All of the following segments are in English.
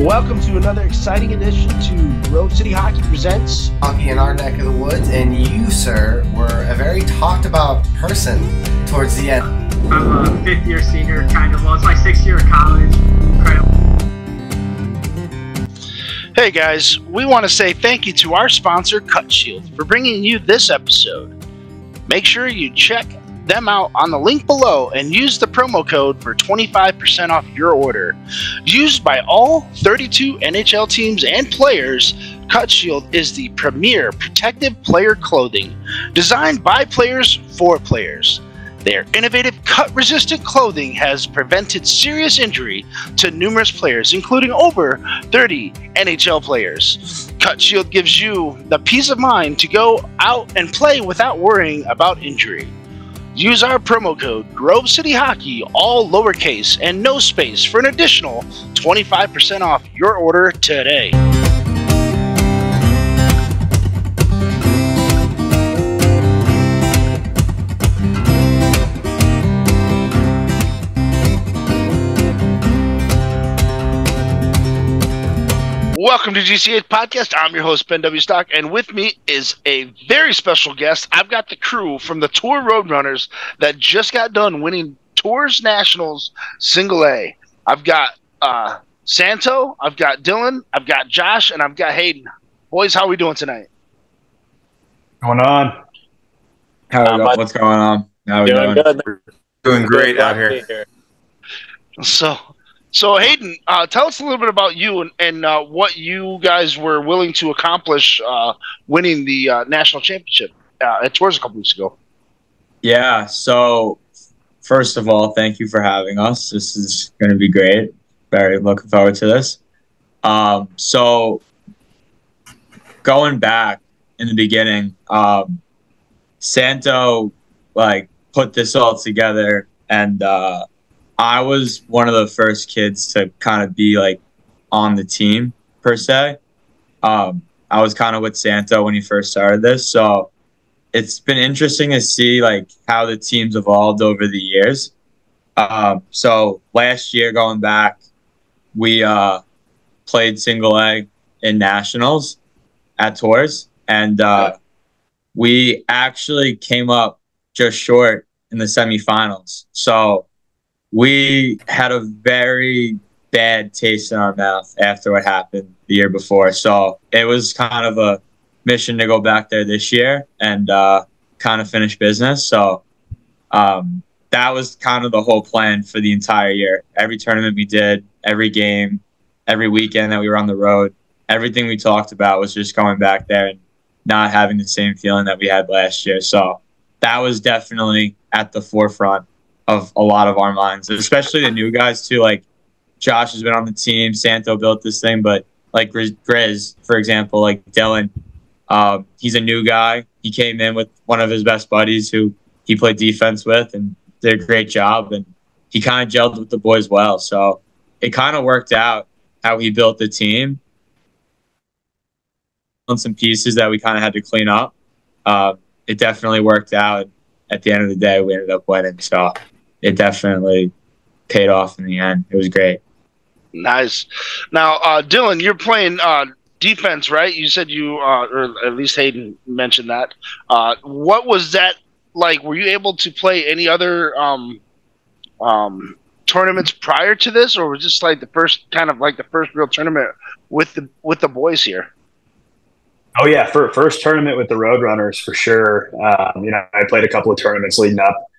Welcome to another exciting edition to Road City Hockey Presents Hockey in our neck of the woods, and you, sir, were a very talked about person towards the end. I'm a fifth-year senior, kind of. Well, it's my sixth year of college. Incredible. Hey guys, we want to say thank you to our sponsor, Cut Shield, for bringing you this episode. Make sure you check them out on the link below and use the promo code for 25% off your order. Used by all 32 NHL teams and players, Cut Shield is the premier protective player clothing designed by players for players. Their innovative cut-resistant clothing has prevented serious injury to numerous players, including over 30 NHL players. Cut Shield gives you the peace of mind to go out and play without worrying about injury. Use our promo code GroveCityHockey, all lowercase and no space, for an additional 25% off your order today. Welcome to GCH Podcast. I'm your host, Ben W. Stock, and with me is a very special guest. I've got the crew from the Tour RoadRunners that just got done winning TORHS Nationals Single A. I've got Santo, I've got Dylan, I've got Josh, and I've got Hayden. Boys, how are we doing tonight? Going on? What's going on? How are we doing? Good. Doing great out here. So Hayden, tell us a little bit about you and what you guys were willing to accomplish winning the national championship at TORHS a couple weeks ago. Yeah, so first of all, thank you for having us. This is going to be great. Very looking forward to this. So going back in the beginning, Santo put this all together, and I was one of the first kids to kind of be on the team per se. I was kind of with Santo when he first started this, so it's been interesting to see how the team's evolved over the years. So last year, going back, we played single A in nationals at TORHS, and we actually came up just short in the semifinals. So we had a very bad taste in our mouth after what happened the year before. So it was kind of a mission to go back there this year and kind of finish business. So that was kind of the whole plan for the entire year. Every tournament we did, every game, every weekend that we were on the road, everything we talked about was just going back there and not having the same feeling that we had last year. So that was definitely at the forefront of a lot of our minds, especially the new guys too. Josh has been on the team, Santo built this thing, but Grizz, for example, Dylan, he's a new guy. He came in with one of his best buddies who he played defense with and did a great job, and he kind of gelled with the boys well. So it kind of worked out how he built the team. On some pieces that we kind of had to clean up. It definitely worked out. At the end of the day, we ended up winning. So it definitely paid off in the end. It was great. Nice. Now, Dylan, you're playing defense, right? You said you, or at least Hayden mentioned that. What was that like? Were you able to play any other tournaments prior to this, or was this the first the first real tournament with the boys here? Oh yeah, first tournament with the RoadRunners for sure. I played a couple of tournaments leading up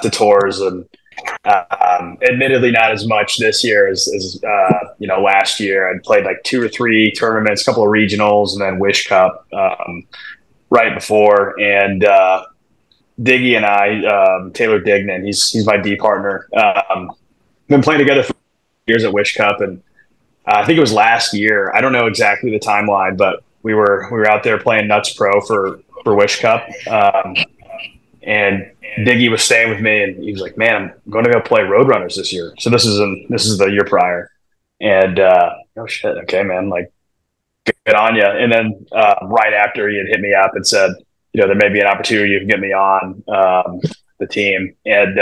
to TORHS, and admittedly not as much this year as last year. I'd played 2 or 3 tournaments, a couple of regionals, and then Wish Cup right before. And Diggy and I, Taylor Dignan, he's my D partner. Been playing together for years at Wish Cup, and I think it was last year. I don't know exactly the timeline, but we were out there playing Nuts Pro for Wish Cup, and Diggy was staying with me, and he was like, "Man, I'm going to go play RoadRunners this year." So this is the year prior, and oh shit, okay, man, good on you. And then right after, he had hit me up and said, there may be an opportunity you can get me on the team, and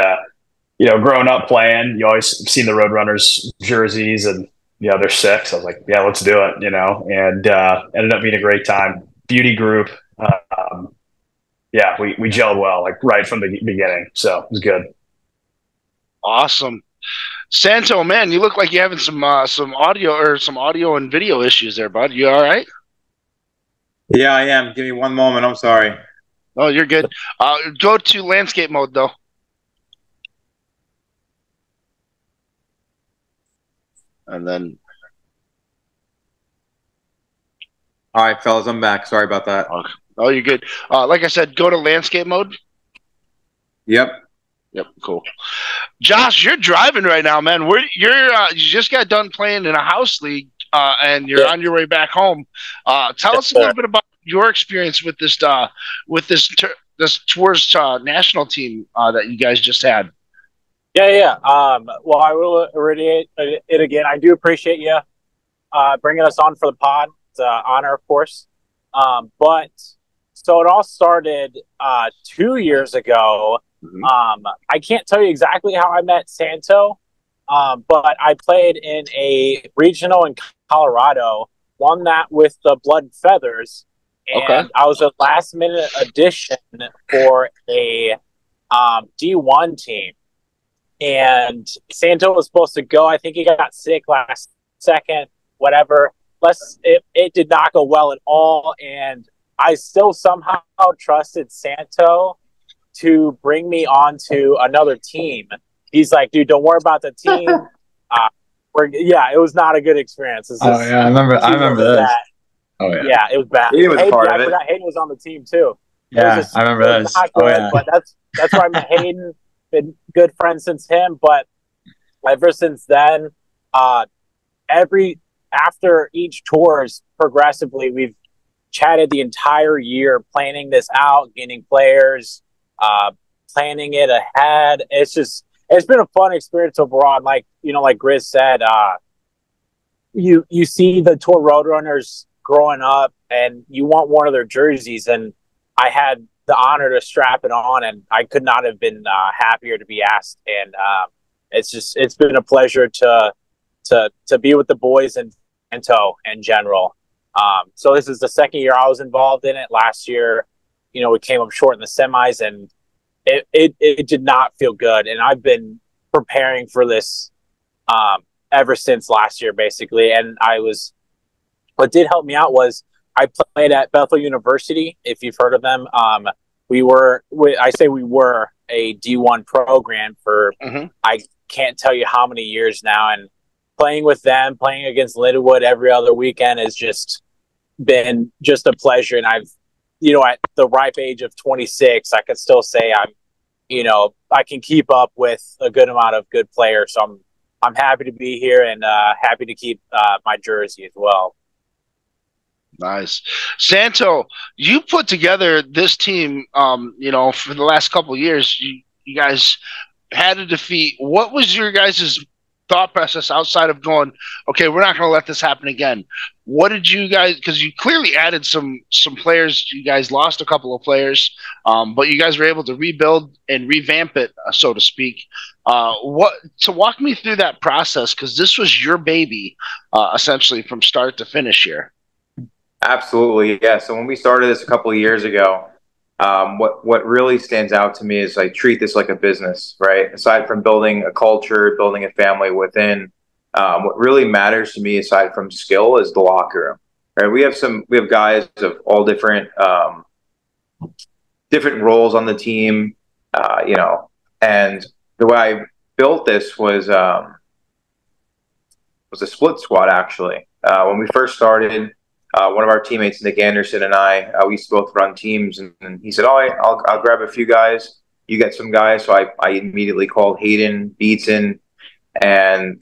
growing up playing, you always seen the RoadRunners jerseys, and other 6. I was like, yeah, let's do it, and ended up being a great time. Beauty group. Yeah, we gelled well, like right from the beginning. So it was good. Awesome. Santo, man, you look like you're having some audio and video issues there, bud. You all right? Yeah, I am. Give me one moment. I'm sorry. Oh, you're good. Go to landscape mode, though. And then... All right, fellas, I'm back. Sorry about that. Okay. Oh, you're good. Like I said, go to landscape mode. Yep. Yep, cool. Josh, you're driving right now, man. You just got done playing in a house league, and you're on your way back home. Tell us a little bit about your experience with this TORHS national team that you guys just had. Yeah. Well, I will reiterate it again. I do appreciate you bringing us on for the pod. It's an honor, of course. But so it all started 2 years ago. I can't tell you exactly how I met Santo, but I played in a regional in Colorado, won that with the Blood and Feathers, and I was a last-minute addition for a D1 team. And Santo was supposed to go. I think he got sick last second, whatever. It did not go well at all, and I still somehow trusted Santo to bring me on to another team. He's like, dude, don't worry about the team. It was not a good experience. I remember this. That. Oh yeah. Yeah, it was bad. Hayden was part of it. I forgot Hayden was on the team too. Yeah, I remember this. But that's where I met Hayden. Been good friends since him, but ever since then, after each TORHS, progressively, we've chatted the entire year, planning this out, getting players, planning it ahead. It's been a fun experience overall. And like Grizz said, you see the Tour RoadRunners growing up, and you want one of their jerseys. And I had the honor to strap it on, and I could not have been happier to be asked. And it's been a pleasure to be with the boys and Santo in general. So this is the second year I was involved in it. Last year, we came up short in the semis, and it did not feel good. And I've been preparing for this ever since last year, basically. And what did help me out was I played at Bethel University, if you've heard of them. We were a D1 program for I can't tell you how many years now, and playing with them, playing against Lindenwood every other weekend has just been just a pleasure. And I've, at the ripe age of 26, I could still say I can keep up with a good amount of good players. So I'm happy to be here and happy to keep my jersey as well. Nice. Santo, you put together this team, for the last couple of years. You guys had a defeat. What was your guys' thought process outside of going, okay, we're not going to let this happen again? What did you guys, because you clearly added some players. You guys lost a couple of players, but you guys were able to rebuild and revamp it, so to speak. Walk me through that process, because this was your baby, essentially from start to finish here. Absolutely, yeah. So when we started this a couple of years ago, what really stands out to me is I treat this like a business, right? Aside from building a culture, building a family within, what really matters to me, aside from skill, is the locker room. Right? We have guys of all different roles on the team, and the way I built this was a split squad, actually. When we first started, one of our teammates, Nick Anderson, and we used to both run teams, and he said, I'll grab a few guys. You get some guys. So I immediately called Hayden, Beatson, and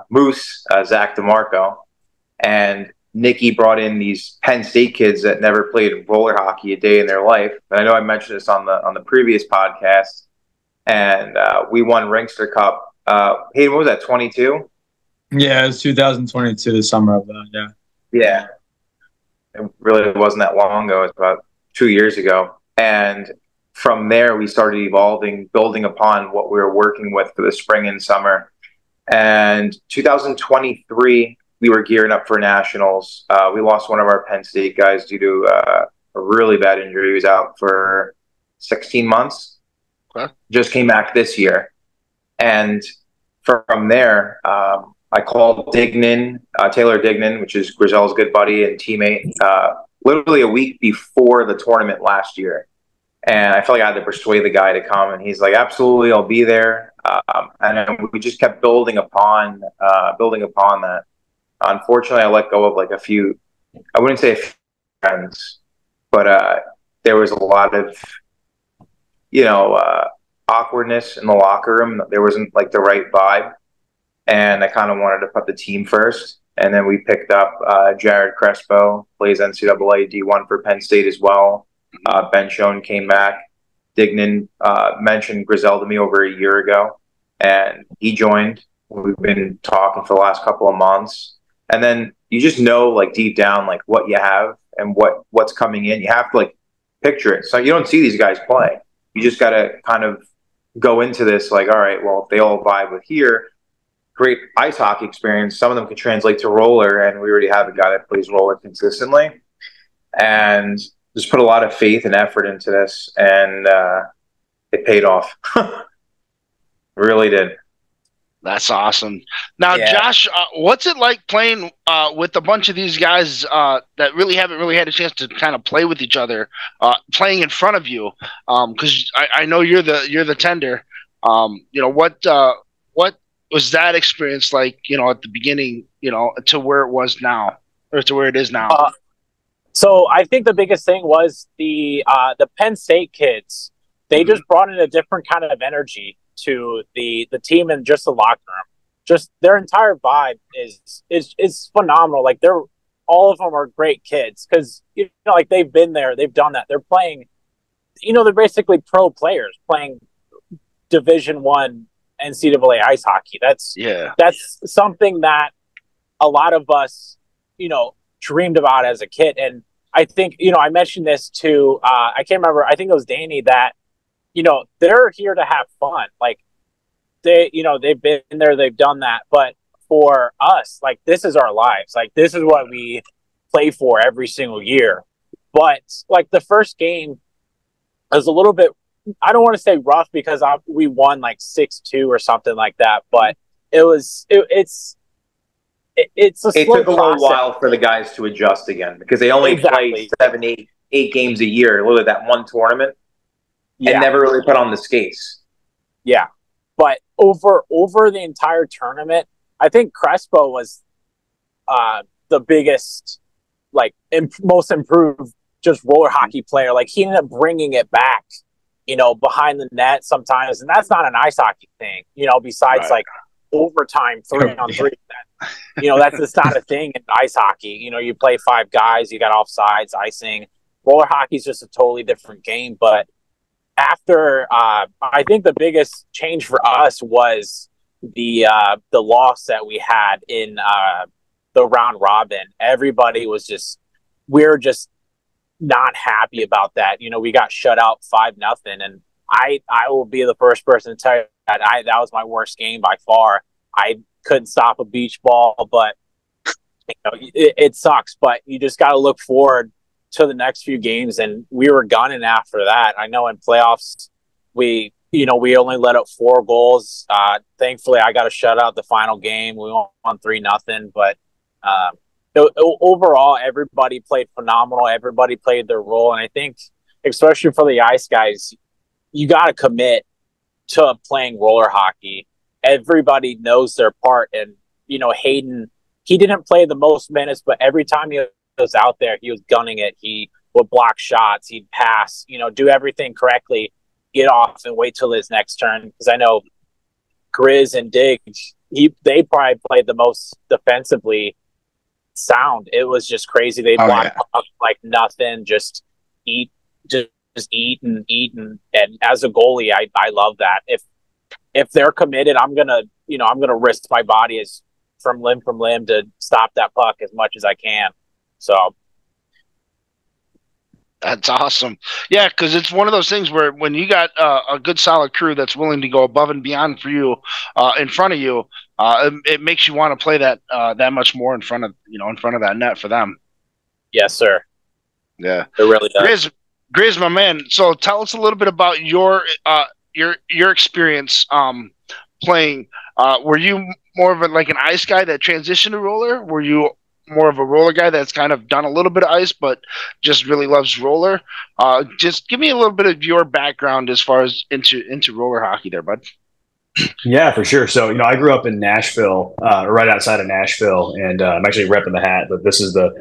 Moose, Zach DeMarco. And Nicky brought in these Penn State kids that never played roller hockey a day in their life. And I know I mentioned this on the previous podcast. And we won Ringster Cup. Hayden, what was that, 22? Yeah, it was 2022, the summer of that, yeah. Yeah. It really wasn't that long ago. It was about 2 years ago. And from there, we started evolving, building upon what we were working with for the spring and summer. And 2023, we were gearing up for nationals. We lost one of our Penn State guys due to a really bad injury. He was out for 16 months. Okay. Just came back this year. And from there, I called Dignan, Taylor Dignan, which is Grizel's good buddy and teammate, literally a week before the tournament last year. And I felt like I had to persuade the guy to come. And he's like, absolutely, I'll be there. And then we just kept building upon that. Unfortunately, I let go of like a few, I wouldn't say a few friends, but there was a lot of, awkwardness in the locker room. There wasn't like the right vibe. And I kind of wanted to put the team first. And then we picked up Jared Crespo, plays NCAA D1 for Penn State as well. Ben Schoen came back. Dignan mentioned Grizel to me over a year ago, and he joined. We've been talking for the last couple of months. And then you just know, like, deep down, like, what you have and what's coming in. You have to, like, picture it. So you don't see these guys play. You just got to kind of go into this like, all right, well, if they all vibe with here, great ice hockey experience. Some of them can translate to roller, and we already have a guy that plays roller consistently. And just put a lot of faith and effort into this, and it paid off. Really did. That's awesome. Now, Yeah. Josh, what's it like playing with a bunch of these guys that really haven't really had a chance to kind of play with each other, playing in front of you? Because I know you're the tender. What was that experience like? At the beginning, to where it was now, or to where it is now. So I think the biggest thing was the Penn State kids. They just brought in a different kind of energy to the team and just the locker room. Just their entire vibe is phenomenal. Like all of them are great kids because like they've been there, they've done that. They're playing, they're basically pro players playing Division I NCAA ice hockey. That's something that a lot of us, dreamed about as a kid. And I think, I mentioned this to, I can't remember, I think it was Danny, that, they're here to have fun. Like they've been there, they've done that. But for us, like, this is our lives. Like, this is what we play for every single year. But like the first game was a little bit, I don't want to say rough because we won like 6-2 or something like that. But it's a slow It took a little process. while for the guys to adjust again because they only played 7, 8 games a year, literally that one tournament, and never really put on the skates. Yeah, but over the entire tournament, I think Crespo was the biggest, like, most improved just roller hockey player. Like, he ended up bringing it back, behind the net sometimes, and that's not an ice hockey thing, besides like overtime 3-on-3. That's just not a thing in ice hockey. You play 5 guys, you got offsides, icing. Roller hockey is just a totally different game. But after, I think the biggest change for us was the loss that we had in the round robin. Everybody was we were just not happy about that. We got shut out 5-0, and I will be the first person to tell you that that was my worst game by far. I couldn't stop a beach ball, but it sucks. But you just got to look forward to the next few games, and we were gunning after that. I know in playoffs we only let up 4 goals. Thankfully, I got a shutout the final game. We won 3-0, but overall, everybody played phenomenal. Everybody played their role, and I think, especially for the ice guys, you got to commit to playing roller hockey. Everybody knows their part, and Hayden, he didn't play the most minutes, but every time he was out there, he was gunning it. He would block shots, he'd pass, do everything correctly, get off and wait till his next turn. Because I know Grizz and Diggs, they probably played the most defensively sound. It was just crazy. They blocked up like nothing, just eat and as a goalie, I love that. If they're committed, I'm gonna risk my body from limb to stop that puck as much as I can. So that's awesome. Yeah, because it's one of those things where when you got a good solid crew that's willing to go above and beyond for you in front of you, it makes you want to play that that much more in front of that net for them. Yes, sir. Yeah, it really does. Grizz, my man. So tell us a little bit about your experience playing. Were you more of like an ice guy that transitioned to roller? Were you more of a roller guy that's kind of done a little bit of ice but just really loves roller? Just give me a little bit of your background as far as into roller hockey there, bud. Yeah, for sure. So, I grew up in Nashville, right outside of Nashville, and I'm actually repping the hat, but this is the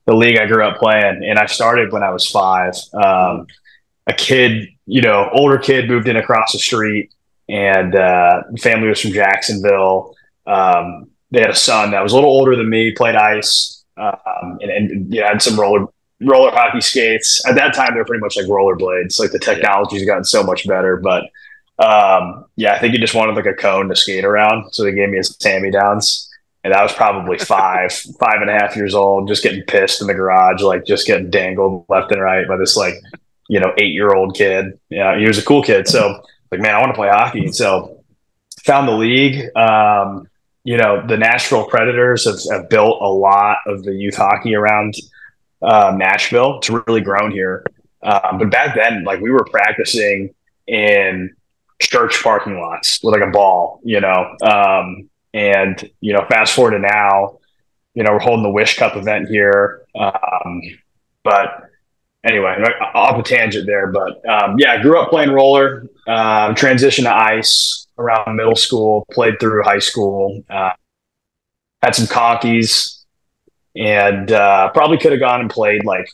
league I grew up playing. And I started when I was 5. A kid, older kid moved in across the street, and family was from Jacksonville. They had a son that was a little older than me, played ice, and had some roller hockey skates. At that time, they were pretty much like rollerblades. Like the technology's gotten so much better, but I think he just wanted like a cone to skate around. So they gave me his hand-me-downs. And I was probably 5.5 years old, just getting pissed in the garage, like just getting dangled left and right by this 8-year-old kid. Yeah, he was a cool kid. So like, man, I want to play hockey. And so found the league. The Nashville Predators have built a lot of the youth hockey around Nashville. It's really grown here. But back then, like we were practicing in church parking lots with like a ball, and fast forward to now, we're holding the Wish Cup event here. But anyway, off a tangent there, but I grew up playing roller, transitioned to ice around middle school, played through high school, had some conkies, and probably could have gone and played like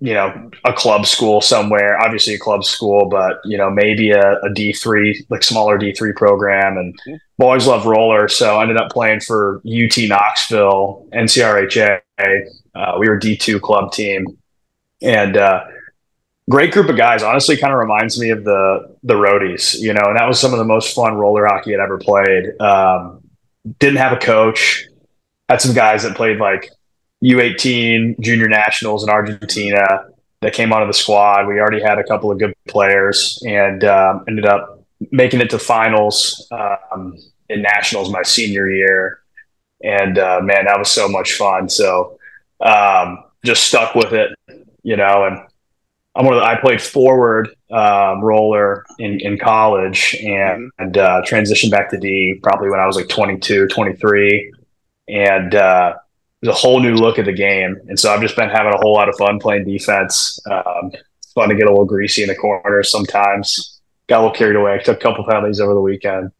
a club school somewhere, obviously a club school, but maybe a D3, like smaller D3 program. And I've always loved roller. So I ended up playing for UT Knoxville, NCRHA. We were a D2 club team, and great group of guys. Honestly, kind of reminds me of the Roadies, and that was some of the most fun roller hockey I'd ever played. Didn't have a coach, had some guys that played like U18 junior nationals in Argentina that came onto the squad. We already had a couple of good players, and ended up making it to finals in nationals my senior year. And man, that was so much fun. So just stuck with it, and I played forward roller in college, and transitioned back to D probably when I was like 22, 23, and there's a whole new look at the game. And so I've just been having a whole lot of fun playing defense. It's fun to get a little greasy in the corners sometimes. Got a little carried away. I took a couple penalties over the weekend.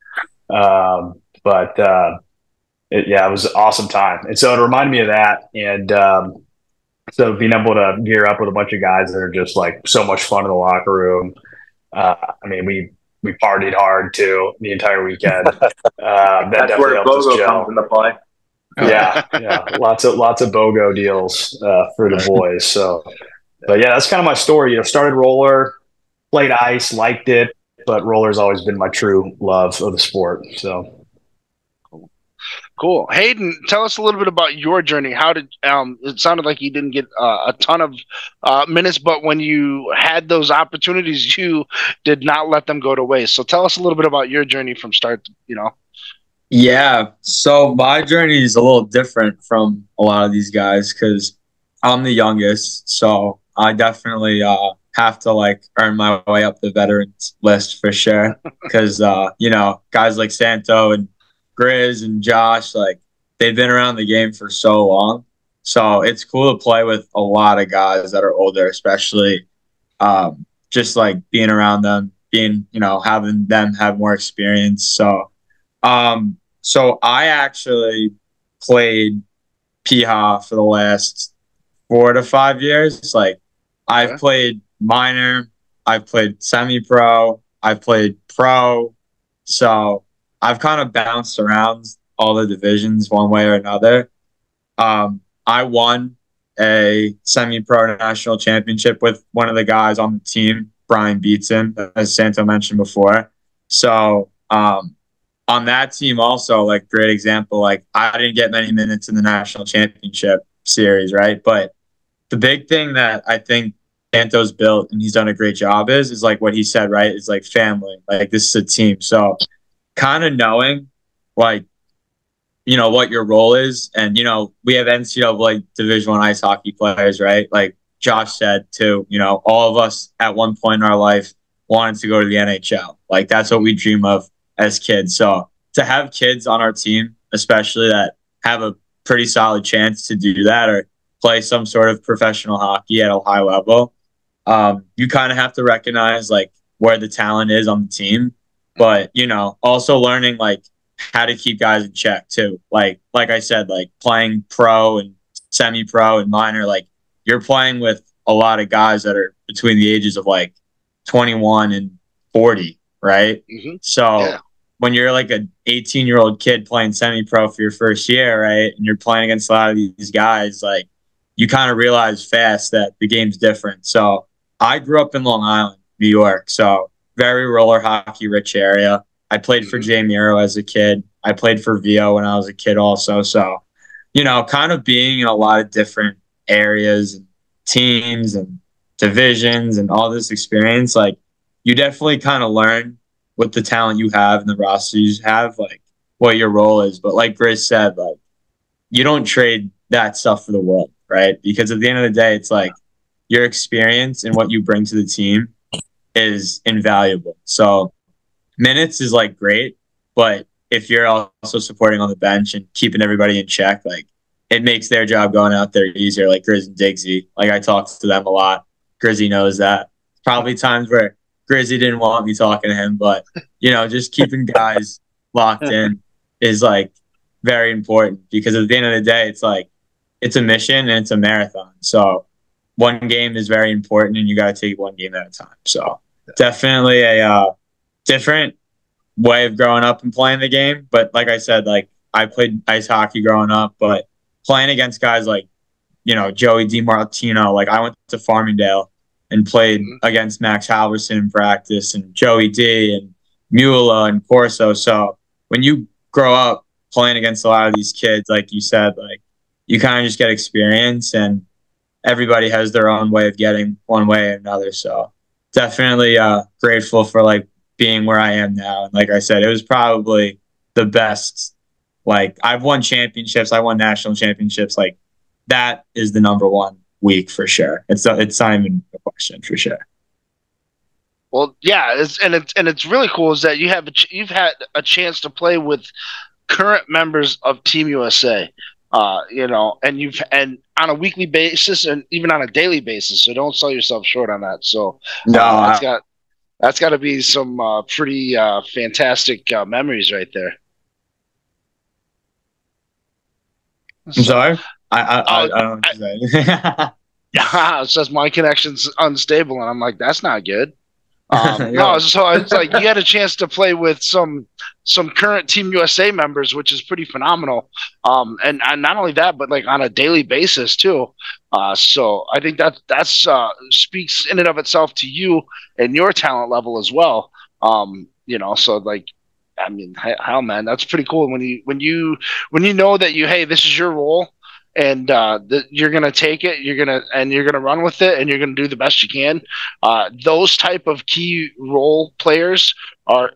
It was an awesome time. And so it reminded me of that. And so being able to gear up with a bunch of guys that are just like so much fun in the locker room. We partied hard too the entire weekend. That's where Bogo comes into play. Yeah, lots of BOGO deals for the boys. So, but yeah, that's kind of my story. Started roller, played ice, liked it, but roller's always been my true love of the sport. So, cool. Hayden, tell us a little bit about your journey. How did it sounded like you didn't get a ton of minutes, but when you had those opportunities, you did not let them go to waste. So, tell us a little bit about your journey from start to, Yeah, so my journey is a little different from a lot of these guys because I'm the youngest, so I definitely have to earn my way up the veterans list for sure. Because guys like Santo and Grizz and Josh, they've been around the game for so long, so it's cool to play with a lot of guys that are older, especially just being around them, having them have more experience. So I actually played MIHA for the last 4 to 5 years. I've played minor, I've played semi-pro, I've played pro. So I've kind of bounced around all the divisions one way or another. I won a semi-pro national championship with one of the guys on the team, Brian Beatson, as Santo mentioned before. So on that team also, great example, I didn't get many minutes in the national championship series, right? But the big thing that I think Santo's built, and he's done a great job is what he said, right? Is family. This is a team. So kind of knowing like, what your role is. And, we have NCAA Division I ice hockey players, right? Like Josh said too, all of us at one point in our life wanted to go to the NHL. Like that's what we dream of as kids. So to have kids on our team, especially that have a pretty solid chance to do that or play some sort of professional hockey at a high level, you kind of have to recognize like where the talent is on the team, but also learning like how to keep guys in check too. Like I said, like playing pro and semi-pro and minor, like you're playing with a lot of guys that are between the ages of like 21 and 40, right? Mm-hmm. So when you're like an 18-year-old kid playing semi-pro for your first year, right, and you're playing against a lot of these guys, like you kind of realize fast that the game's different. So I grew up in Long Island, New York, so very roller hockey rich area. I played for Jay Miro as a kid. I played for VO when I was a kid also. So, kind of being in a lot of different areas and teams and divisions and all this experience, like you definitely kind of learn with the talent you have and the roster you have, like what your role is. But like Grizz said, like you don't trade that stuff for the world, right? Because at the end of the day, it's like your experience and what you bring to the team is invaluable. So minutes is like great, but if you're also supporting on the bench and keeping everybody in check, like it makes their job going out there easier. Like Grizz and Diggsy, like I talk to them a lot. Grizzy knows that. Probably times where Grizzy didn't want me talking to him, but just keeping guys locked in is like very important because at the end of the day, it's like it's a mission and it's a marathon. So one game is very important and you got to take one game at a time. So definitely a different way of growing up and playing the game. But like I said, like I played ice hockey growing up, but playing against guys like, Joey DiMartino, like I went to Farmingdale and played against Max Halverson in practice and Joey D and Mula and Corso. So when you grow up playing against a lot of these kids, like you said, like you kind of just get experience and everybody has their own way of getting one way or another. So definitely grateful for like being where I am now. And like I said, it was probably the best. Like I've won championships. I won national championships. Like that is the number one week for sure. It's not even a question for sure. Well, yeah, it's really cool is that you've had a chance to play with current members of Team USA, and on a weekly basis and even on a daily basis. So don't sell yourself short on that. So that's got to be some pretty fantastic memories right there. I'm sorry. I don't know what to say. Yeah, it says my connection's unstable, and I'm like, that's not good. No, so it's like you had a chance to play with some current Team USA members, which is pretty phenomenal. And not only that, but like on a daily basis too. So I think that's speaks in and of itself to you and your talent level as well. So like, I mean, hell, man, that's pretty cool when you know that hey, this is your role. And you're gonna take it. You're gonna run with it, and you're gonna do the best you can. Those type of key role players are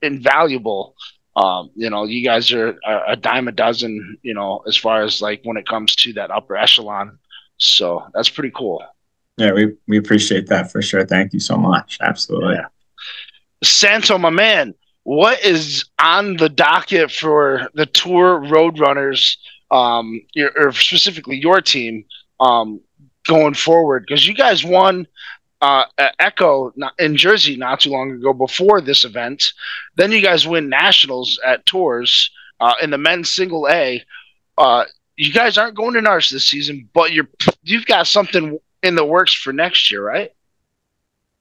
invaluable. You guys are a dime a dozen. As far as like when it comes to that upper echelon. So that's pretty cool. Yeah, we appreciate that for sure. Thank you so much. Absolutely. Yeah. Santo, my man, what is on the docket for the Tour RoadRunners? Or specifically your team going forward, because you guys won at Echo in Jersey not too long ago before this event. Then you guys win nationals at TORHS in the men's single A. You guys aren't going to NARS this season, but you've got something in the works for next year, right?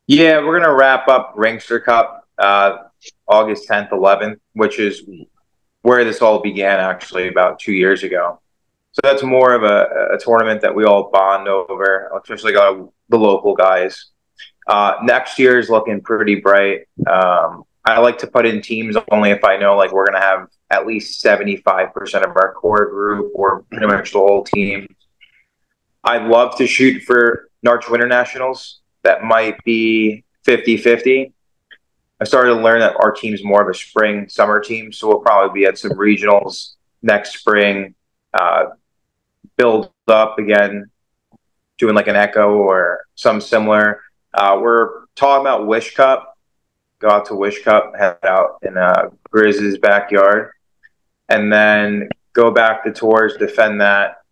Yeah, we're gonna wrap up Ringster Cup August 10th, 11th, which is where this all began actually about 2 years ago. So that's more of a tournament that we all bond over, especially the local guys. Next year is looking pretty bright. I like to put in teams only if I know like we're going to have at least 75% of our core group or pretty much the whole team. I'd love to shoot for Narch Winter Nationals. That might be 50-50. I started to learn that our team's more of a spring summer team, so we'll probably be at some regionals next spring, build up again, doing like an Echo or some similar. We're talking about Wish Cup. Go out to Wish Cup, head out in Grizz's backyard, and then go back to Tours, defend that,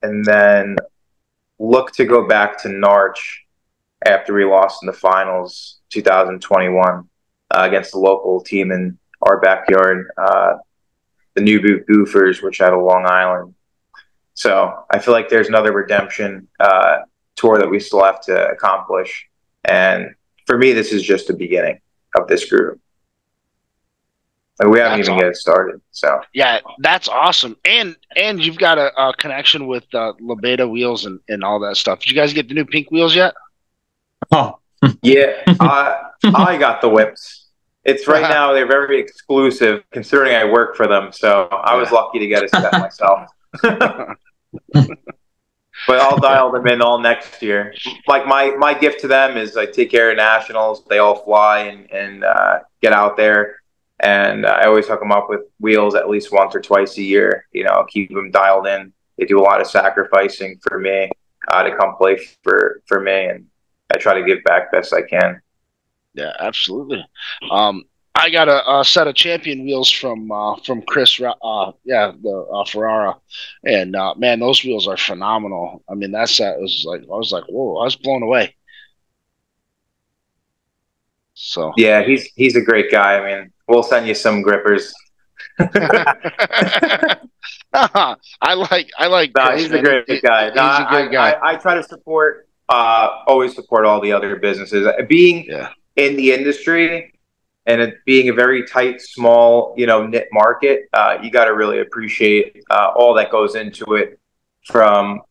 and then look to go back to Narch after we lost in the finals 2021 against the local team in our backyard, the New Goofers, which out of Long Island. So I feel like there's another redemption tour that we still have to accomplish. And for me, this is just the beginning of this group. Like, we haven't even get started. So yeah, that's awesome. And you've got a connection with Lebeda wheels and all that stuff. Did you guys get the new pink wheels yet? Oh, yeah, I got the whips. It's right now, they're very exclusive considering I work for them. So I was lucky to get a set myself. But I'll dial them in all next year. Like my gift to them is I take care of nationals. They all fly and get out there. And I always hook them up with wheels at least once or twice a year. You know, keep them dialed in. They do a lot of sacrificing for me to come play for me. And I try to give back best I can. Yeah, absolutely. I got a set of champion wheels from Chris, the Ferrara, and man, those wheels are phenomenal. I mean, that set was like, I was like, whoa, I was blown away. So yeah, he's a great guy. I mean, we'll send you some grippers. I like. No, Chris, he's man. a great guy. He's a great guy. I try to support, always support all the other businesses. Being in the industry and it being a very tight, small, knit market, you got to really appreciate all that goes into it. From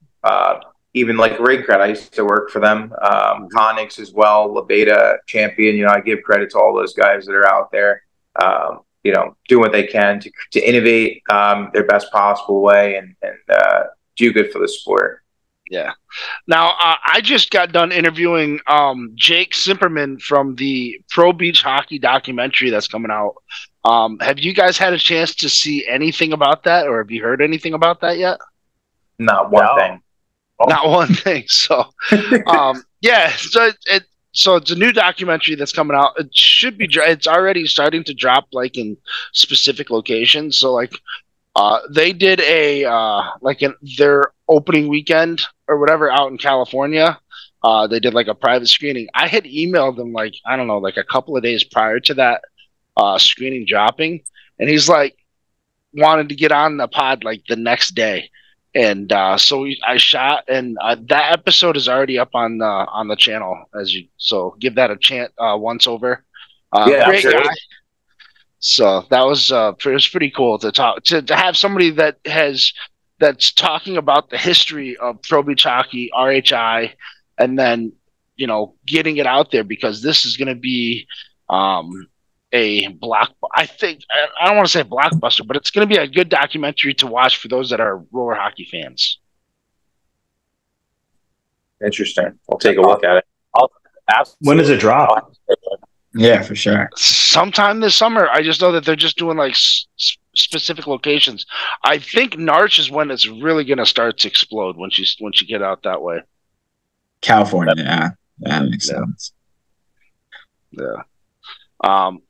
even like Ringcred, I used to work for them. Conix as well, Lebeda Champion. I give credit to all those guys that are out there. Doing what they can to innovate their best possible way and do good for the sport. Yeah. Now, I just got done interviewing Jake Simperman from the Pro Beach Hockey documentary that's coming out. Have you guys had a chance to see anything about that, or have you heard anything about that yet? Not one thing. Not one thing. So, yeah. So it's a new documentary that's coming out. It should be. It's already starting to drop, like in specific locations. So, like, they did their opening weekend or whatever out in California. They did like a private screening. I had emailed them like, I don't know, like a couple of days prior to that screening dropping, and he's like wanted to get on the pod like the next day. And so I shot, and that episode is already up on the channel. So give that a chance once over. Great guy. So that was it was pretty cool to talk to have somebody that's talking about the history of Pro Beach Hockey, RHI, and then getting it out there, because this is going to be a block. I think I don't want to say blockbuster, but it's going to be a good documentary to watch for those that are roller hockey fans. Interesting. I'll take a look at it. When does it drop? Yeah, for sure. Sometime this summer. I just know that they're just doing like specific locations. I think Narch is when it's really going to start to explode once you get out that way. California, yeah, that makes sense. Yeah.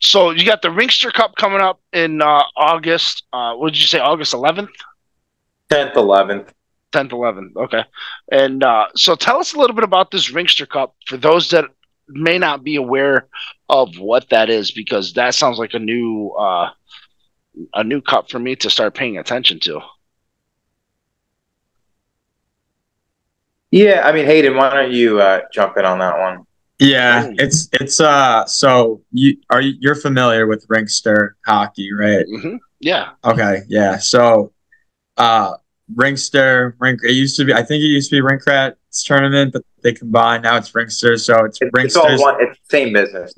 So you got the Ringster Cup coming up in August. What did you say? August 11th? 10th, 11th. 10th, 11th. Okay. And so tell us a little bit about this Ringster Cup for those that may not be aware of what that is, because that sounds like a new cup for me to start paying attention to. Yeah, I mean, Hayden, why don't you jump in on that one? Yeah, it's so you're familiar with Ringster hockey, right? Mm-hmm. Yeah. Okay, yeah. So Ringster, it used to be, I think it used to be Ringcrat's tournament, but they combined. Now it's Ringster, so it's Ringster's. It's all one. It's the same business.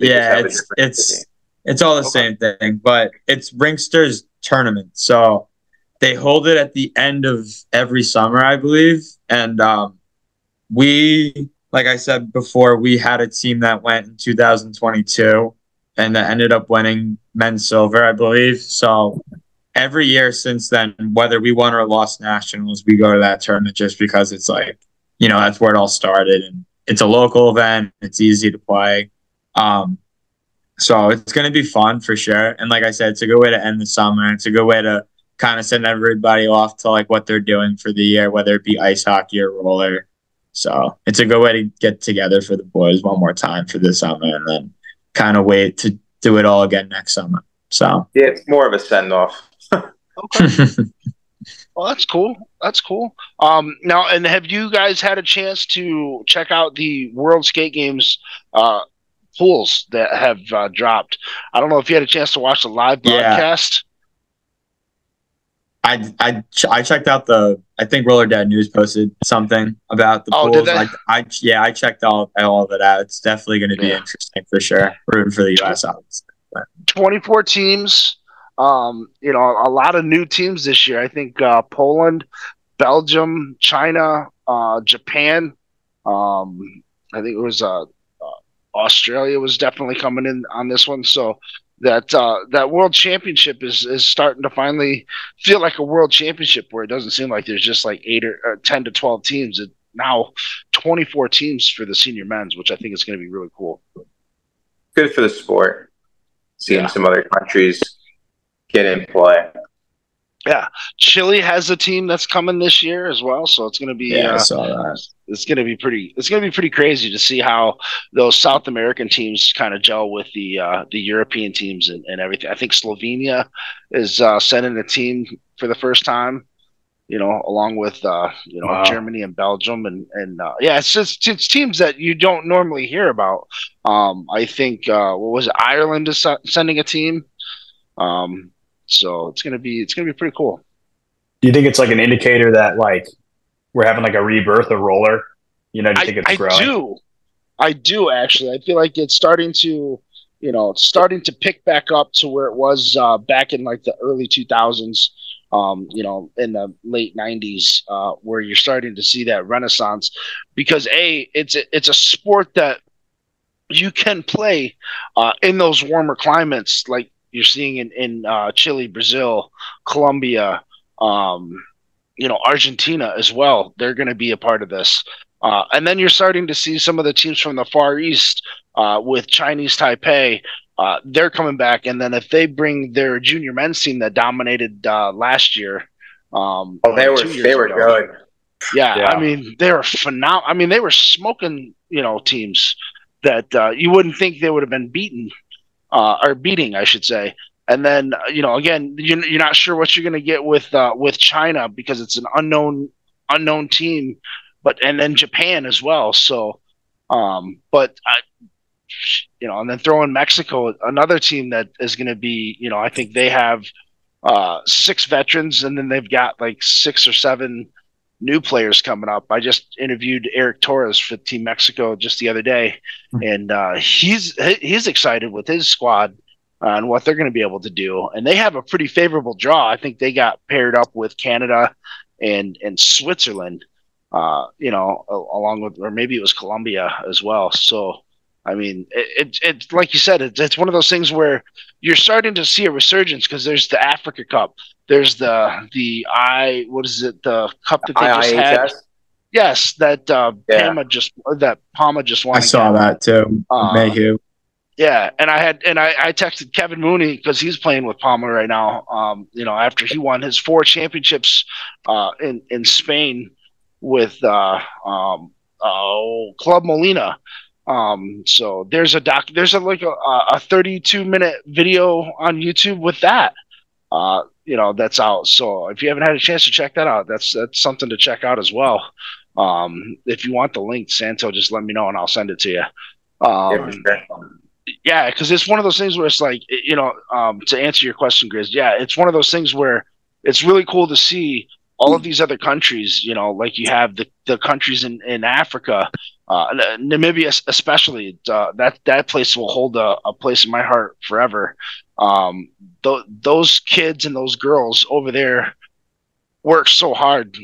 It's all the same thing, but it's Ringster's tournament. So they hold it at the end of every summer, I believe, and we, like I said before, we had a team that went in 2022, and that ended up winning men's silver, I believe. So every year since then, whether we won or lost nationals, we go to that tournament just because it's like, that's where it all started. And it's a local event. It's easy to play. So it's going to be fun for sure. And like I said, it's a good way to end the summer. It's a good way to kind of send everybody off to like what they're doing for the year, whether it be ice hockey or roller. So it's a good way to get together for the boys one more time for the summer and then kind of wait to do it all again next summer. So yeah, it's more of a send off. Okay. Well, that's cool. That's cool. Now, and have you guys had a chance to check out the World Skate Games pools that have dropped? I don't know if you had a chance to watch the live broadcast. I checked out I think Roller Dad News posted something about the pools. Did they? I checked all of it out. It's definitely going to be interesting for sure. Rooting for the U.S. obviously. 24 teams. A lot of new teams this year. I think Poland, Belgium, China, Japan. I think it was Australia was definitely coming in on this one. So that World Championship is starting to finally feel like a World Championship where it doesn't seem like there's just like 8 or 10 to 12 teams. It now 24 teams for the senior men's, which I think is going to be really cool. Good for the sport. Seeing some other countries get in play. Yeah, Chile has a team that's coming this year as well, so it's going to be. I saw that. It's going to be pretty. It's going to be pretty crazy to see how those South American teams kind of gel with the European teams and everything. I think Slovenia is sending a team for the first time. Along with Wow. Germany and Belgium and it's teams that you don't normally hear about. I think what was it? Ireland is sending a team. So it's gonna be pretty cool. Do you think it's like an indicator that like we're having like a rebirth of roller? Do you think it's growing? I do actually. I feel like it's starting to pick back up to where it was back in like the early 2000s. In the late 90s, where you're starting to see that renaissance, because it's a sport that you can play in those warmer climates, like you're seeing in Chile, Brazil, Colombia, Argentina as well. They're going to be a part of this. And then you're starting to see some of the teams from the Far East with Chinese Taipei. They're coming back. And then if they bring their junior men's team that dominated last year. They were good. Yeah, I mean, they were phenomenal. I mean, they were smoking, teams that you wouldn't think they would have been beaten. Or beating, I should say. And then, again, you're not sure what you're going to get with China because it's an unknown team, and then Japan as well. So, and then throw in Mexico, another team that is going to be, I think they have 6 veterans, and then they've got like 6 or 7 new players coming up. I just interviewed Eric Torres for Team Mexico just the other day, and he's excited with his squad and what they're going to be able to do. And they have a pretty favorable draw. I think they got paired up with Canada and Switzerland, along with, or maybe it was Colombia as well. So, I mean, it's like you said, it's one of those things where you're starting to see a resurgence because there's the Africa Cup. There's the cup that they just had? Yes, that Palma just won. I saw that too. MIHA. Yeah, and I texted Kevin Mooney because he's playing with Palma right now. After he won his 4 championships in Spain with Club Molina. So there's a 32-minute video on YouTube with that. That's out. So if you haven't had a chance to check that out, that's something to check out as well. If you want the link, Santo, just let me know and I'll send it to you. Yeah, because it's one of those things where it's like, to answer your question, Grizz, it's one of those things where it's really cool to see all of these other countries, like you have the countries in Africa, Namibia especially, that place will hold a place in my heart forever. Those kids and those girls over there worked so hard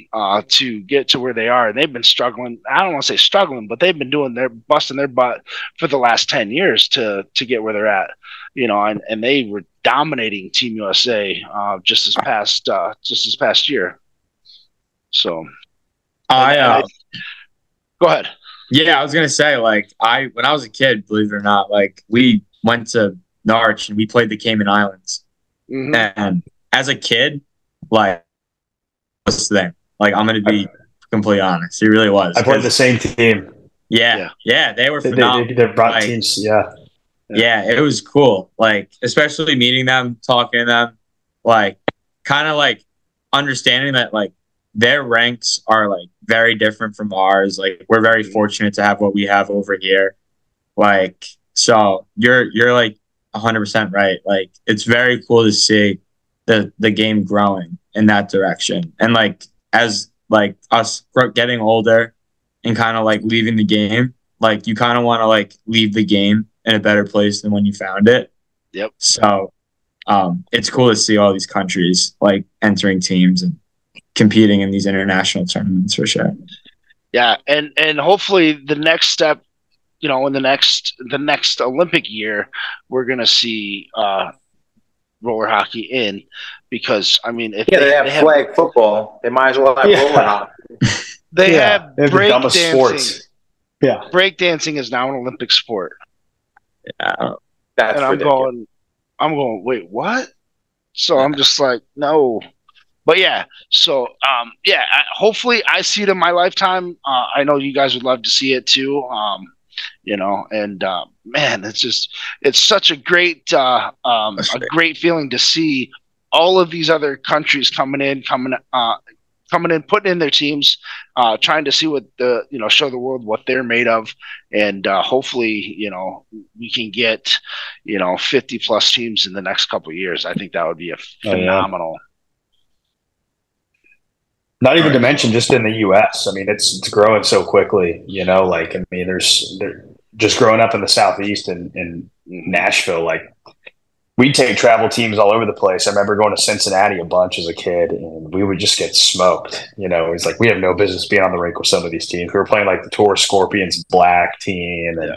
to get to where they are. And they've been struggling. I don't want to say struggling, but they've been busting their butt for the last 10 years to get where they're at, and they were dominating Team USA just this past year. So I go ahead. Yeah, I was gonna say, like, when I was a kid, believe it or not, like, we went to Narch and we played the Cayman Islands. Mm-hmm. And as a kid, like, was there. Like, I'm gonna be completely honest. It really was. I played the same team. Yeah, they were phenomenal. They brought teams, yeah. Yeah, it was cool. Like, especially meeting them, talking to them, like, kind of like understanding that, like, their ranks are like very different from ours. Like, we're very fortunate to have what we have over here. Like, so you're like 100% right. Like, it's very cool to see the game growing in that direction. And like, as like us getting older and kind of like leaving the game, like, you kind of want to like leave the game in a better place than when you found it. Yep. So it's cool to see all these countries like entering teams and competing in these international tournaments for sure. Yeah, and hopefully the next step, in the next Olympic year, we're gonna see roller hockey in, because I mean, if they have flag football, they might as well have roller hockey. They have break dancing. Yeah, break dancing is now an Olympic sport. Yeah, that's and I'm going. Wait, what? So I'm just like, no. But yeah, so hopefully I see it in my lifetime. I know you guys would love to see it too. And man, it's such a great great feeling to see all of these other countries coming in, putting in their teams, trying to see what show the world what they're made of, and hopefully we can get 50 plus teams in the next couple of years. I think that would be a phenomenal. Not even to mention just in the U.S. I mean, it's growing so quickly, like, I mean, they're just growing up in the Southeast and in Nashville, like, we take travel teams all over the place. I remember going to Cincinnati a bunch as a kid, and we would just get smoked. It's like, we have no business being on the rink with some of these teams. We were playing like the TORHS Scorpions Black team, and,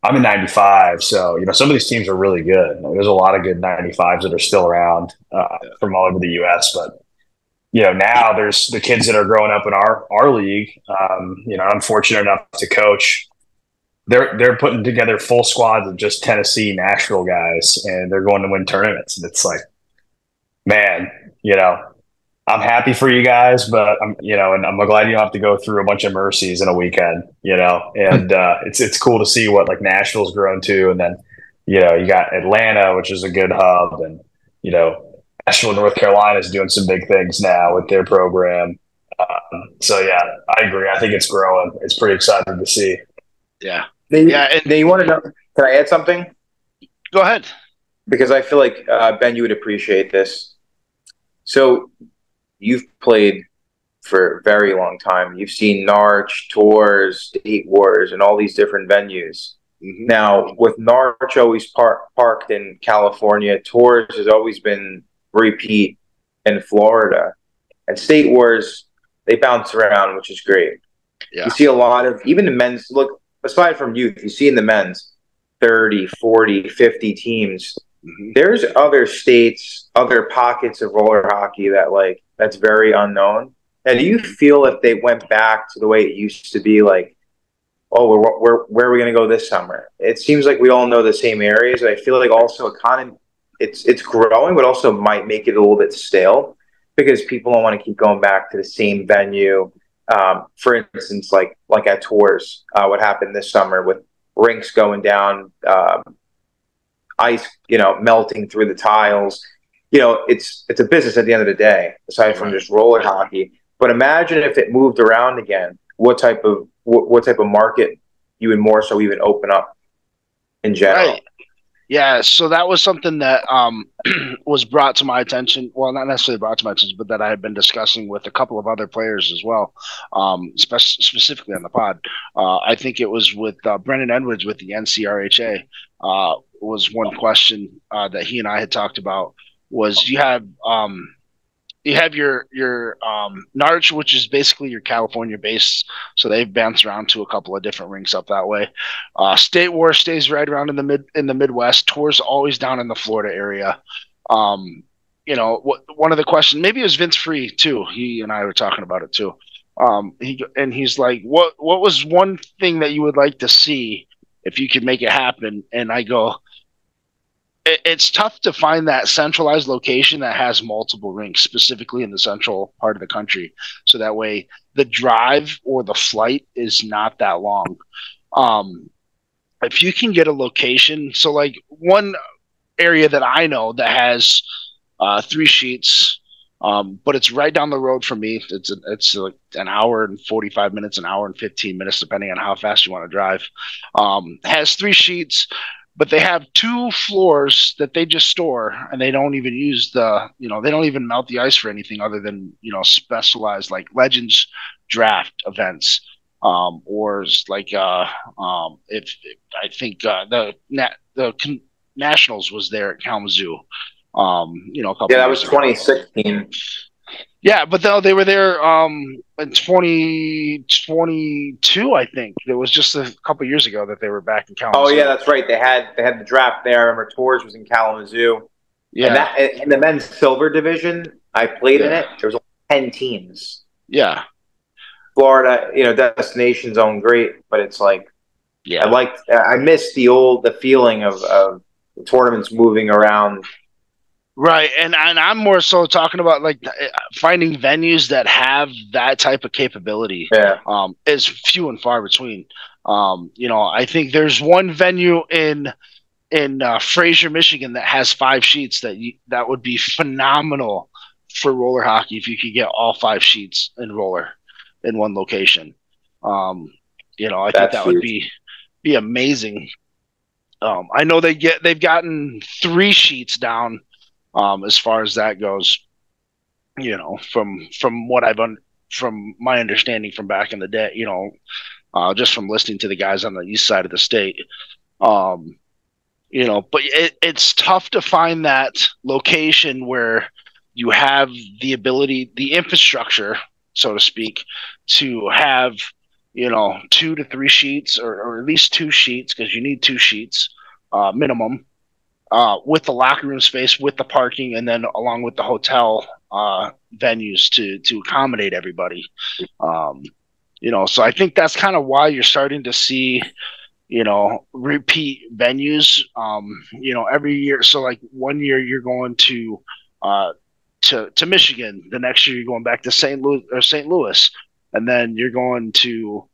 I'm in 95, so, some of these teams are really good. There's a lot of good 95s that are still around from all over the U.S., but now there's the kids that are growing up in our league. I'm fortunate enough to coach. They're putting together full squads of just Tennessee, Nashville guys, and they're going to win tournaments. And it's like, man, I'm happy for you guys, but I'm glad you don't have to go through a bunch of mercies in a weekend. And it's cool to see what like Nashville's grown to, and then you got Atlanta, which is a good hub, and Nashville, North Carolina is doing some big things now with their program. So yeah, I agree. I think it's growing. It's pretty exciting to see. Yeah. And you want to know? Can I add something? Go ahead. Because I feel like Ben, you would appreciate this. So you've played for a very long time. You've seen Narch, TORHS, State Wars, and all these different venues. Mm-hmm. Now, with Narch always parked in California, TORHS has always been repeat in Florida, and State Wars, they bounce around, which is great. Yeah. You see a lot of, even the men's, look, aside from youth, you see in the men's 30, 40, 50 teams. Mm-hmm. There's other states, other pockets of roller hockey that's very unknown. And do you feel if they went back to the way it used to be, like, oh, where are we going to go this summer? It seems like we all know the same areas. I feel like also it's growing, but also might make it a little bit stale because people don't want to keep going back to the same venue. For instance, like at TORHS, what happened this summer with rinks going down, ice, melting through the tiles. It's a business at the end of the day, aside from just roller hockey. But imagine if it moved around again, what type of market you would more so even open up in general. Right. Yeah, so that was something that was brought to my attention. Well, not necessarily brought to my attention, but that I had been discussing with a couple of other players as well, specifically on the pod. I think it was with Brendan Edwards with the NCRHA. Was one question that he and I had talked about was you have you have your Narch, which is basically your California base. So they've bounced around to a couple of different rinks up that way. State War stays right around in the Midwest. TORHS always down in the Florida area. One of the questions, maybe it was Vince Free too. He and I were talking about it too. He's like, what was one thing that you would like to see if you could make it happen? And I go, it's tough to find that centralized location that has multiple rinks, specifically in the central part of the country. So that way the drive or the flight is not that long. If you can get a location, so like one area that I know that has 3 sheets, but it's right down the road from me. It's like an hour and 45 minutes, an hour and 15 minutes, depending on how fast you want to drive. Has 3 sheets, but they have 2 floors that they just store, and they don't even use they don't even melt the ice for anything other than, specialized like Legends draft events. Or like if I think the Nationals was there at Kalamazoo. A couple. Yeah, that was 2016. Yeah, but though they were there in 2022, I think. It was just a couple years ago that they were back in Kalamazoo. Oh yeah, that's right. They had the draft there. I remember TORHS was in Kalamazoo. Yeah, and in the men's silver division, I played in it. There was only 10 teams. Yeah, Florida, destination zone, great, but it's like, yeah, I miss the feeling of the tournaments moving around. Right, and I'm more so talking about like finding venues that have that type of capability. Yeah, is few and far between. I think there's one venue in Fraser, Michigan that has 5 sheets that would be phenomenal for roller hockey if you could get all 5 sheets in roller in one location. I think that would be amazing. I know they've gotten 3 sheets down. As far as that goes, from what from my understanding from back in the day, just from listening to the guys on the east side of the state, but it's tough to find that location where you have the ability, the infrastructure, so to speak, to have 2 to 3 sheets or at least 2 sheets, because you need 2 sheets minimum. With the locker room space, with the parking, and then along with the hotel venues to accommodate everybody. So I think that's kind of why you're starting to see, repeat venues, every year. So like one year you're going to Michigan, the next year you're going back to St. Louis, and then you're going to,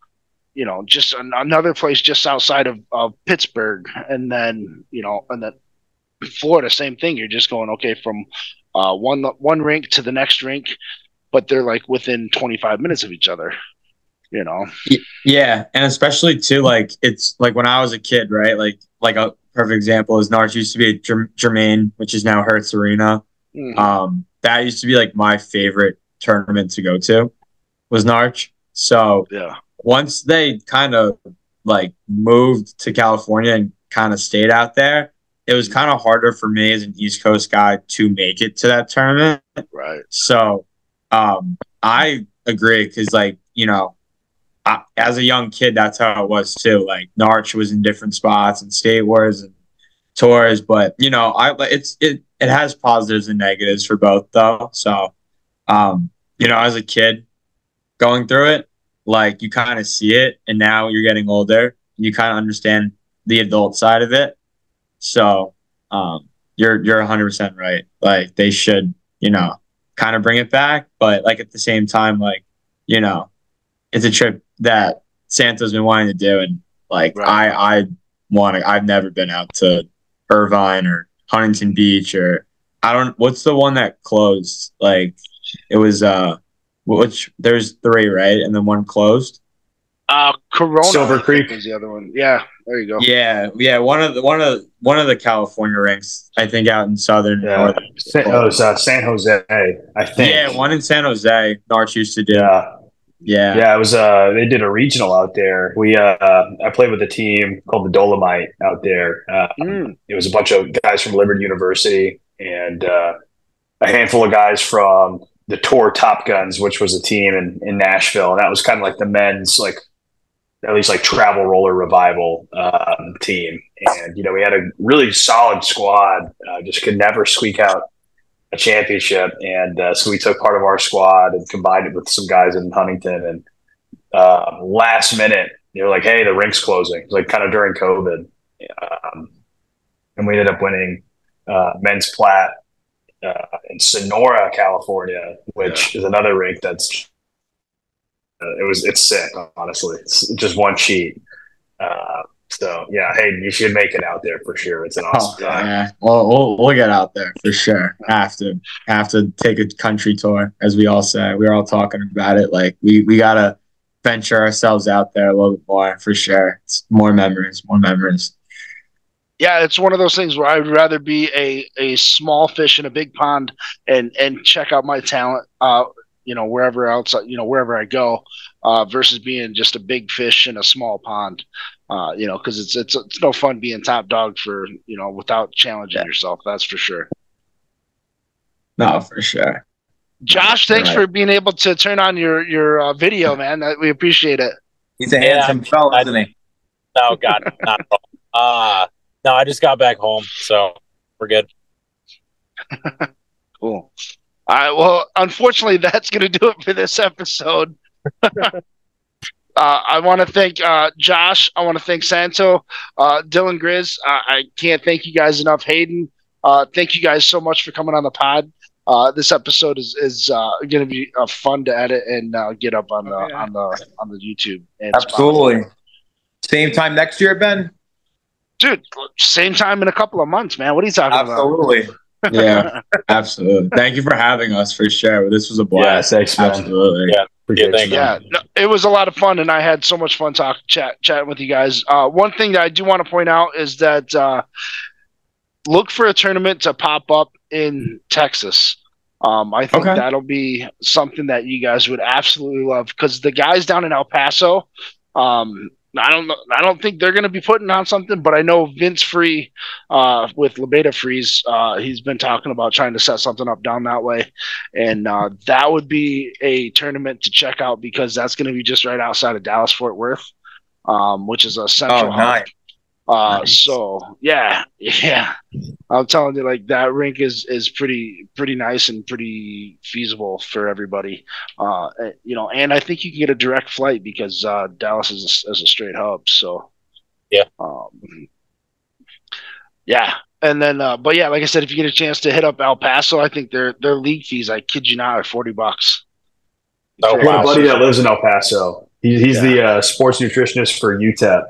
just another place just outside of Pittsburgh, and then Florida, same thing. You're just going from one rink to the next rink, but they're like within 25 minutes of each other. Yeah, and especially too, like it's like when I was a kid, right? Like a perfect example is Narch used to be at Germain, which is now Hertz Arena. Mm-hmm. That used to be like my favorite tournament to go to was Narch. So yeah, once they kind of like moved to California and kind of stayed out there, it was kind of harder for me as an East Coast guy to make it to that tournament. Right. So I agree because, like, as a young kid, that's how it was too. Like, Narch was in different spots and State Wars and Tours, but it has positives and negatives for both though. So, as a kid going through it, like you kind of see it, and now you're getting older, and you kind of understand the adult side of it. So you're 100% right. Like they should, kind of bring it back, but like at the same time, like, it's a trip that Santo's been wanting to do, and like right. I've never been out to Irvine or Huntington Beach or what's the one that closed? Like it was there's 3, right? And then one closed. Corona, Silver Creek was the other one. Yeah, there you go. Yeah. One of the California rinks, I think, out in southern. Yeah. It was San Jose, I think. Yeah, one in San Jose. Narch used to do. Yeah. It was. They did a regional out there. I played with a team called the Dolomite out there. It was a bunch of guys from Liberty University and a handful of guys from the Tour Top Guns, which was a team in Nashville, and that was kind of like the men's at least travel roller revival team. And we had a really solid squad, just could never squeak out a championship. And so we took part of our squad and combined it with some guys in Huntington. And last minute, they were like, "Hey, the rink's closing." It was kind of during COVID, and we ended up winning men's plat in Sonora, California, which is another rink that's it's sick, honestly. It's just one sheet. So yeah, Hayden, you should make it out there for sure. It's an awesome guy. Yeah. Well, we'll get out there for sure. Have to take a country tour, as we all say. We're all talking about it. We gotta venture ourselves out there a little bit more for sure. It's more memories. Yeah, it's one of those things where I'd rather be a small fish in a big pond and check out my talent, wherever else, wherever I go, versus being just a big fish in a small pond, because it's no fun being top dog for, without challenging yourself. That's for sure. No, for sure. Josh, thanks for being able to turn on your video, man. We appreciate it. He's a handsome fella, isn't he? No, God, not at all. No, I just got back home, so we're good. Cool. All right. Well, unfortunately, that's going to do it for this episode. I want to thank Josh. I want to thank Santo, Dylan, Grizz. I can't thank you guys enough. Hayden, thank you guys so much for coming on the pod. This episode is going to be fun to edit and get up on the YouTube. And absolutely. Same time next year, Ben. Dude, same time in a couple of months, man. What are you talking about? Absolutely. Yeah, absolutely. Thank you for having us for sure. This was a blast. Yeah, thanks, man. Absolutely. Yeah, it was a lot of fun, and I had so much fun chatting with you guys. One thing that I do want to point out is that look for a tournament to pop up in Texas. I think that'll be something that you guys would absolutely love, because the guys down in El Paso, I don't think they're going to be putting on something, but I know Vince Free with Lebeda Freeze, he's been talking about trying to set something up down that way. And that would be a tournament to check out, because that's going to be just right outside of Dallas, Fort Worth, which is a central hub. Nice. So yeah, I'm telling you, that rink is pretty nice and pretty feasible for everybody. And I think you can get a direct flight, because Dallas is a straight hub. So yeah. And then, but yeah, like I said, if you get a chance to hit up El Paso, I think their league fees, I kid you not, are $40. I got a buddy that lives in El Paso. He's the sports nutritionist for UTEP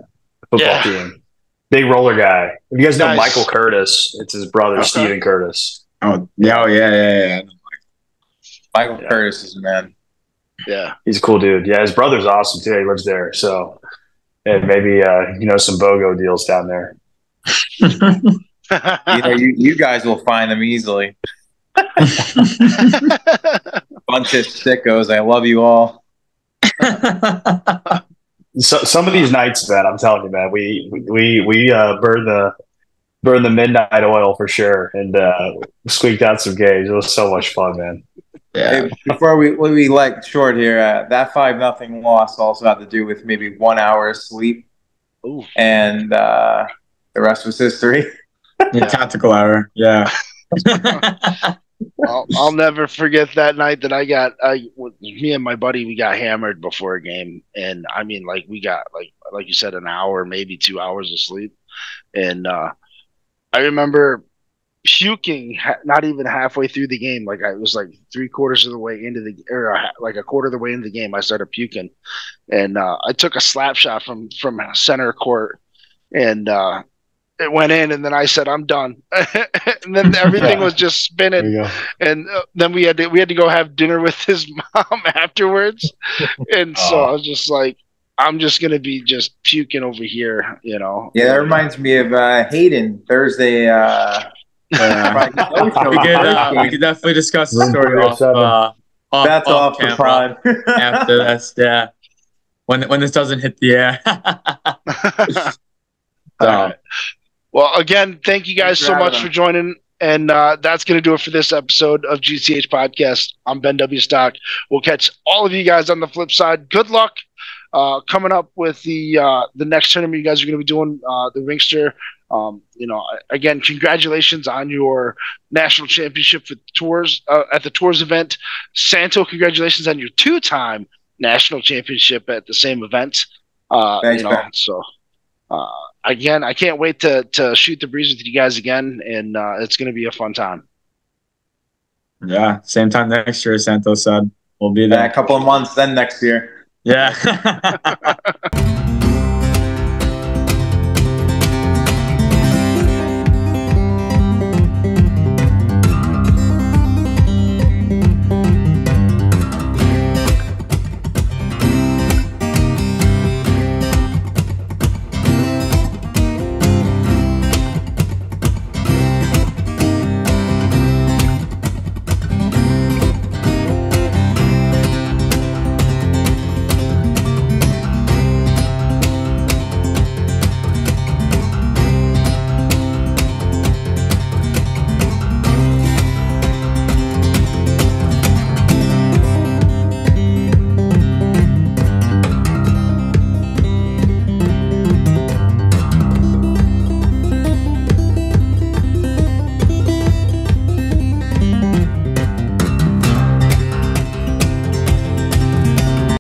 football team. Big roller guy. If you guys know Michael Curtis, it's his brother, Steven Curtis. Yeah. Michael Curtis is a man. Yeah. He's a cool dude. Yeah, his brother's awesome too. He lives there. So, and maybe, some BOGO deals down there. You guys will find them easily. Bunch of sickos. I love you all. So some of these nights, man, I'm telling you, man, we burn the midnight oil for sure, and squeaked out some games. It was so much fun, man. Yeah. Hey, before we short here, that 5-0 loss also had to do with maybe 1 hour of sleep. Ooh. And the rest was history. Tactical error. Yeah. I'll never forget that night that me and my buddy, we got hammered before a game. And I mean, we got like you said, an hour, maybe 2 hours of sleep. And I remember puking not even halfway through the game. I was 3/4 of the way into a quarter of the way into the game, I started puking. And I took a slap shot from center court, and it went in, and then I said, "I'm done." And then everything was just spinning. And then we had to go have dinner with his mom afterwards. And so I was just like, I'm just gonna be just puking over here, Yeah, that reminds me of Hayden Thursday. We could definitely discuss the story that's off the prime. After that's when this doesn't hit the air. All right. Well, again, thank you guys so much for joining And that's going to do it for this episode of GCH Podcast. I'm Ben W. Stock. We'll catch all of you guys on the flip side. Good luck coming up with the next tournament you guys are going to be doing, the Ringster. Again, congratulations on your national championship for TORHS at the TORHS event. Santo, congratulations on your 2-time national championship at the same event. Thanks, man. Again, I can't wait to shoot the breeze with you guys again, and it's going to be a fun time. Yeah, same time next year, Santo said. We'll be there. A couple of months then next year. Yeah.